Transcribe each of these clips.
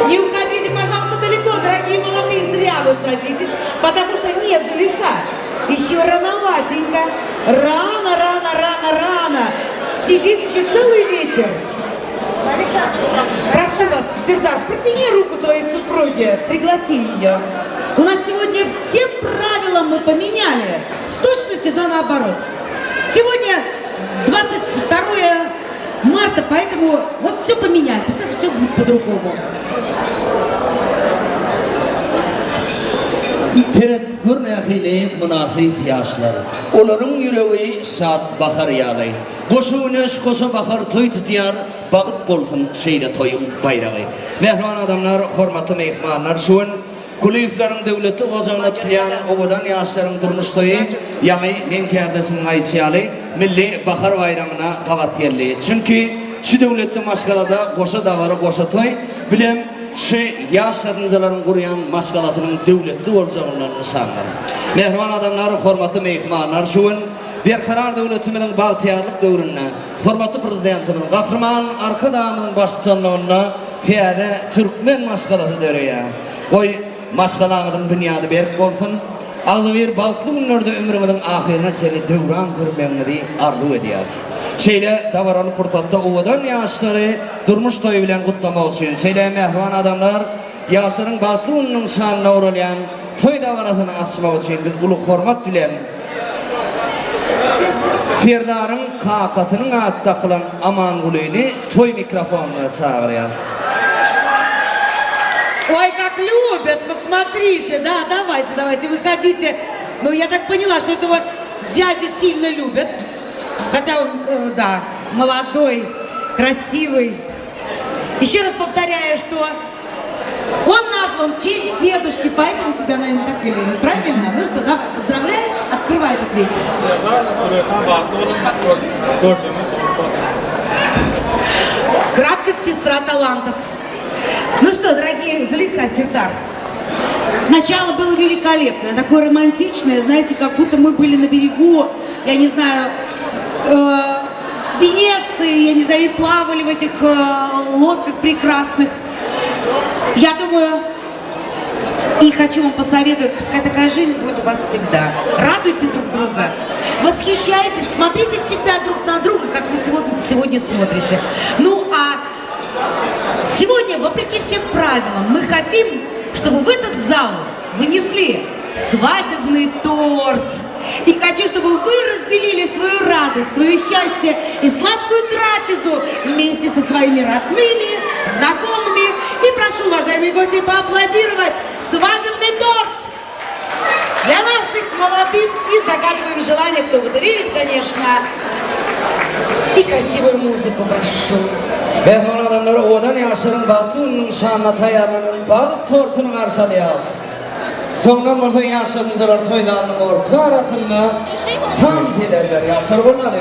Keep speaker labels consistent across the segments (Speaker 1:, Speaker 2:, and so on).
Speaker 1: Не уходите, пожалуйста, далеко, дорогие молодые, зря вы садитесь, потому что нет залегка. Еще рановатенько. Рано. Сидит еще целый вечер. Прошу вас, Сердаш, протяни руку своей супруге, пригласи ее. У нас сегодня все правила мы поменяли, с точностью да наоборот. Сегодня 22 марта, поэтому вот все поменяли, пускай все будет по-другому.
Speaker 2: Teret gurnakhile munasib ihtiyaçlar. Onların yüreği saat bakar yağlay. Koşuğunuz koşu bakar toy tutuyar, bağıt bolsun şeyle toyun bayrağı. Mehman adamlar, hormatlı mehmanlar, şuun kulüplerin devleti ozağına tüleyen ovadan yaşların durmuş toyu, yami men kerdesinin ayçiyalı, milli bakar bayramına kavat yerli. Çünkü şu devleti maşgalada koşu davarı koşu toy, bilem şu yaşlarınızların kuruyan maşgalatının devletli olacağından insanlar. Mehman adamlar, hormatlı mehmanlar, şuun bir karar devletimizin bağtiyarlık dövrününe, hormatlı prezidentimiz, kahraman arka dağımızın başçılarına tiyade Türkmen maşgalatı dörüye. Koy maşgalanıdın dünyada berk olsun, aldı bir baltlı günlerde ömrümüzün ahirine çeli dövran kırmemini arzu ediyoruz. Şeyle davaralı pırtatta ovadan yaşları durmuş toyu bilen kutlama olsun. Şeyle mehvan adamlar yaşların baltlı gününün şanına uğrayan toy davarasını açmak için biz ulu hormat dileyen Serdar'ın kakatının adı kılan aman kulüğünü toy mikrofonuna çağırıyor.
Speaker 1: Ой, как любят, посмотрите, да, давайте, выходите. Ну, я так поняла, что этого дядю сильно любят. Хотя он, да, молодой, красивый. Еще раз повторяю, что он назван в честь дедушки, поэтому тебя, наверное, так и любят. Правильно? Ну что, давай, поздравляю, открывай этот вечер. Краткость сестра талантов. Ну что, дорогие Зулейха, Сердар, начало было великолепное, такое романтичное, знаете, как будто мы были на берегу, я не знаю, Венеции, я не знаю, и плавали в этих лодках прекрасных. Я думаю, и хочу вам посоветовать, пускай такая жизнь будет у вас всегда. Радуйте друг друга, восхищайтесь, смотрите всегда друг на друга, как вы сегодня смотрите. Ну, а сегодня, вопреки всем правилам, мы хотим, чтобы в этот зал вынесли свадебный торт. И хочу, чтобы вы разделили свою радость, свое счастье и сладкую трапезу вместе со своими родными, знакомыми. И прошу, уважаемые гости, поаплодировать свадебный торт для наших молодых. И загадываем желание, кто в это верит, конечно. И красивую музыку прошу.
Speaker 2: Mehman adamları ovadan yaşların batının şanına tayarlanan bağıt tortunu karşılayalım. Sondan olsa yaşadınızlar toydan orta arasında tam dilerler yaşar bunların.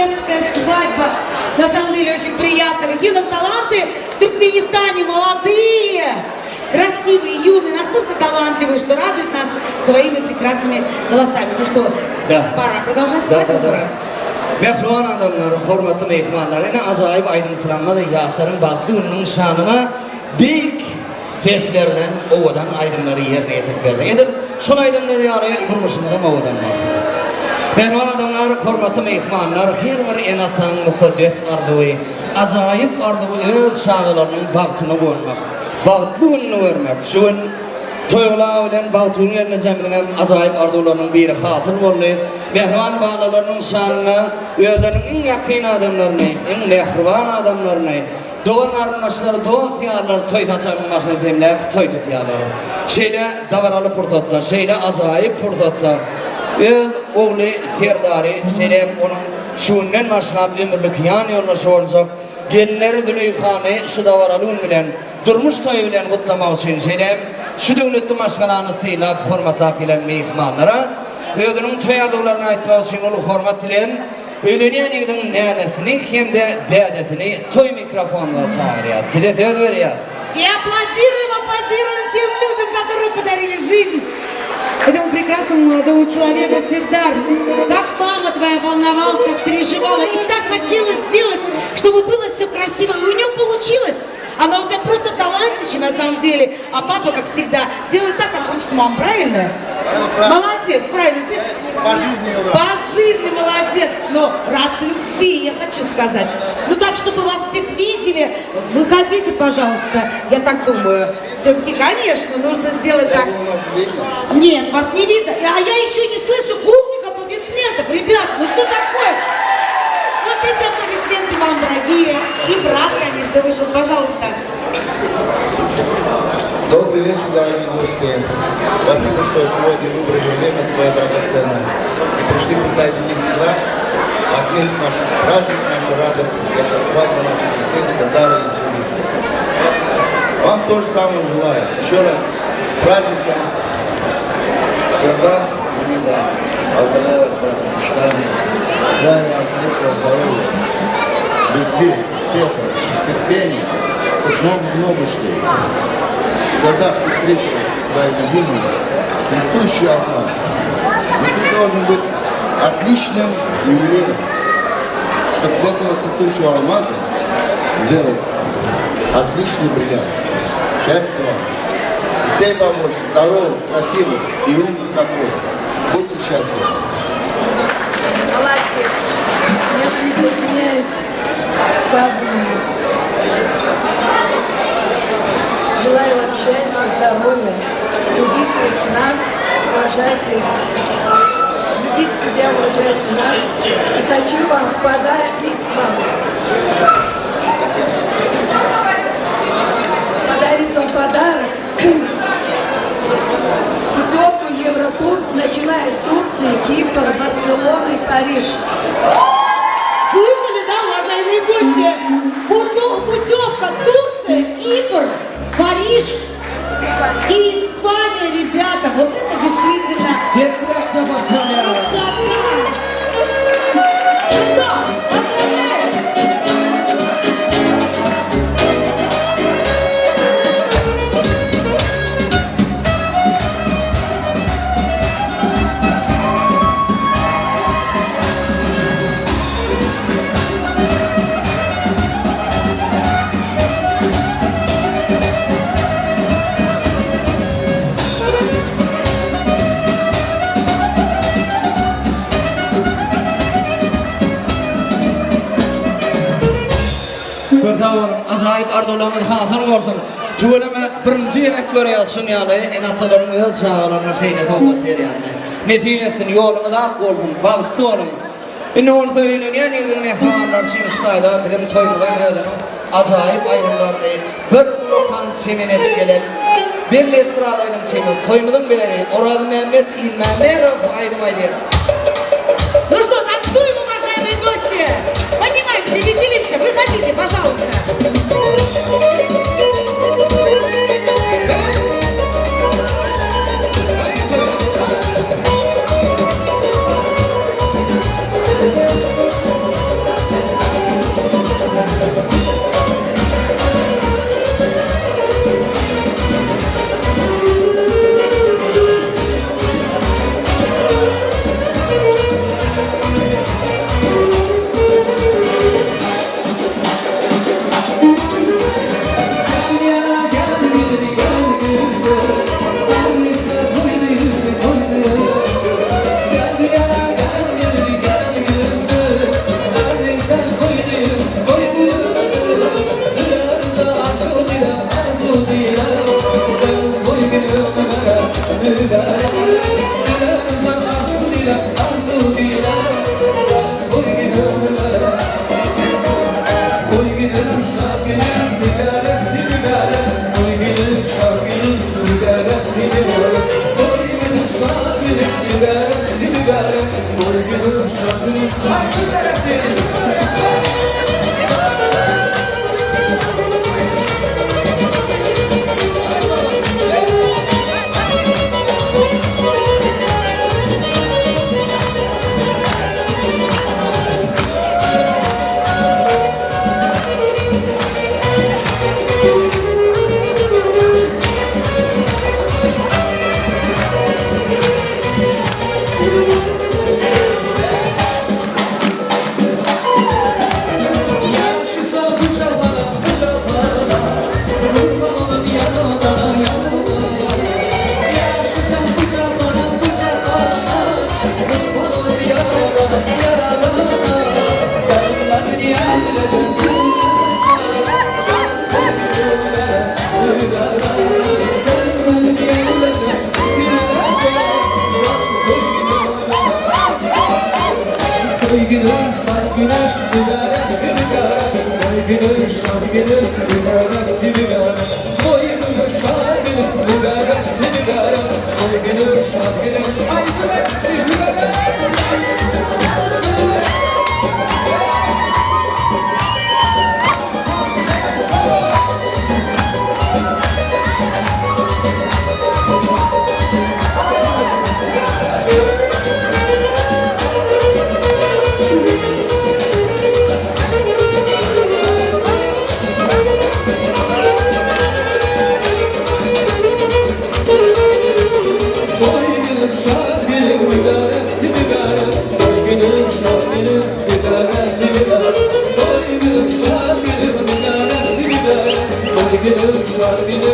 Speaker 1: детская свадьба. На самом деле очень приятно. Какие у нас таланты в Туркменистане, молодые, красивые, юные, настолько талантливые, что радуют нас своими прекрасными голосами. Ну что, пора продолжать свадьбу, Мурат.
Speaker 2: Mehruan adamlar, hormatlı mehmanlar, yine acayip aydınçılanma da Yaşar'ın Baklı'nın şanına büyük feflerle ovadan aydınları yerine getirip verdi. Edir, son aydınları yarıya durmuşunda da ovadan var. Mehruan adamlar, hormatlı mehmanlar, her bir enatan mukaddes ardığı, acayip ardığı öz şağılarının baktını koymak, Baklı'nı vermek, şun toyla bilen Bağtur'un yerine cemidinen acayip arzularının biri hasıl oldu. Mehruan bağlarının şanına, özlerinin en yakın adamlarını, en mehruvan adamlarını, doğan arınlaşları, doğan siyarlar toy taşanın başına cemleyip toy tutuyorlar. Şeyle davaralı fırsatta, şeyle acayip fırsatta. Öz oğlu Serdari, şeyle onun şunun başına ömürlük yan yollaşa olacak. Gelinleri Düleyhan'ı şu davaralığın bilen, durmuş toy bilen kutlamak için şeyle şu devletin başkanını seylap hormata filan mehmanlara ödünün toy arzularına aitmak için onu hormat dileyen öğleniyen yedin nenesini hem de dedesini toy mikrofonla çağırıyor. Size söz veriyor.
Speaker 1: И аплодируем тем людям, которые подарили жизнь этому прекрасному молодому человеку, Сердар. Как мама твоя волновалась, как переживала, и так хотела сделать, чтобы было все красиво, и у нее получилось. Она у тебя просто талантище на самом деле, а папа, как всегда, делает так, как хочет мама, правильно? Молодец, правильно. Ты
Speaker 3: по жизни,
Speaker 1: по жизни молодец, но рад любви, я хочу сказать. Ну так, чтобы вас всех видели, выходите, пожалуйста, я так думаю. Все-таки, конечно, нужно сделать так. Нет, вас не видно. А я еще не слышу гулких аплодисментов. Ребят, ну что такое? Вот эти аплодисменты вам, дорогие. И брат, конечно, вышел, пожалуйста.
Speaker 3: Добрый вечер, дорогие гости. Спасибо, что сегодня выбрали время свое драгоценное и пришли присоединиться к нам, отметить наш праздник, нашу радость. Это свадьба наших детей, Сердара и Зули. Вам то же самое желаю. Еще раз с праздником. Сердар и Лиза. Поздравляю вас, бракосочетание. Желаю вам крепкого здоровья, любви, успеха, терпения, чтобы много шли. Когда ты встретил свою любимую, цветущую алмаз, но ты должен быть отличным ювелиром, чтобы с этого цветущего алмаза сделать отличный бриллиант. Счастья вам! Детей побольше, здоровых, красивых и умных такой. Будьте счастливы!
Speaker 4: Молодец! Я присоединяюсь к сказанному. Желаю вам счастья, здоровья, любите нас, уважайте, любите себя, уважайте нас. И хочу вам подарить вам подарок, путевку Евротур, начиная с Турции, Кипр, Барселона и Париж.
Speaker 1: Слышали, да, уважаемые гости? Путевка Турция, Кипр, Париж и Испания, ребята. Вот это действительно красота. Ну что, поздравляем!
Speaker 2: Görtäwürüm, acayip arzularımız hasıl olsun. Tuğulama birinci yerek görüyorsun yani, en atalarım öz şağalarına şeyle toğut yani. Neticesin yolunu da olsun, bağıttı olun. Ne olsa öyle yani edin mehmanlar Çiniştay'da bizim toymudan ödünüm. Acayip aydınlarını bir ulukan semin edip gelen bir estradaydım şimdi toymudan beri Oral Mehmet İlmehmetov aydım aydım.
Speaker 1: Ну что, танцуем, уважаемые гости! Поднимаемся, веселимся, выходите, пожалуйста!
Speaker 5: Şarkının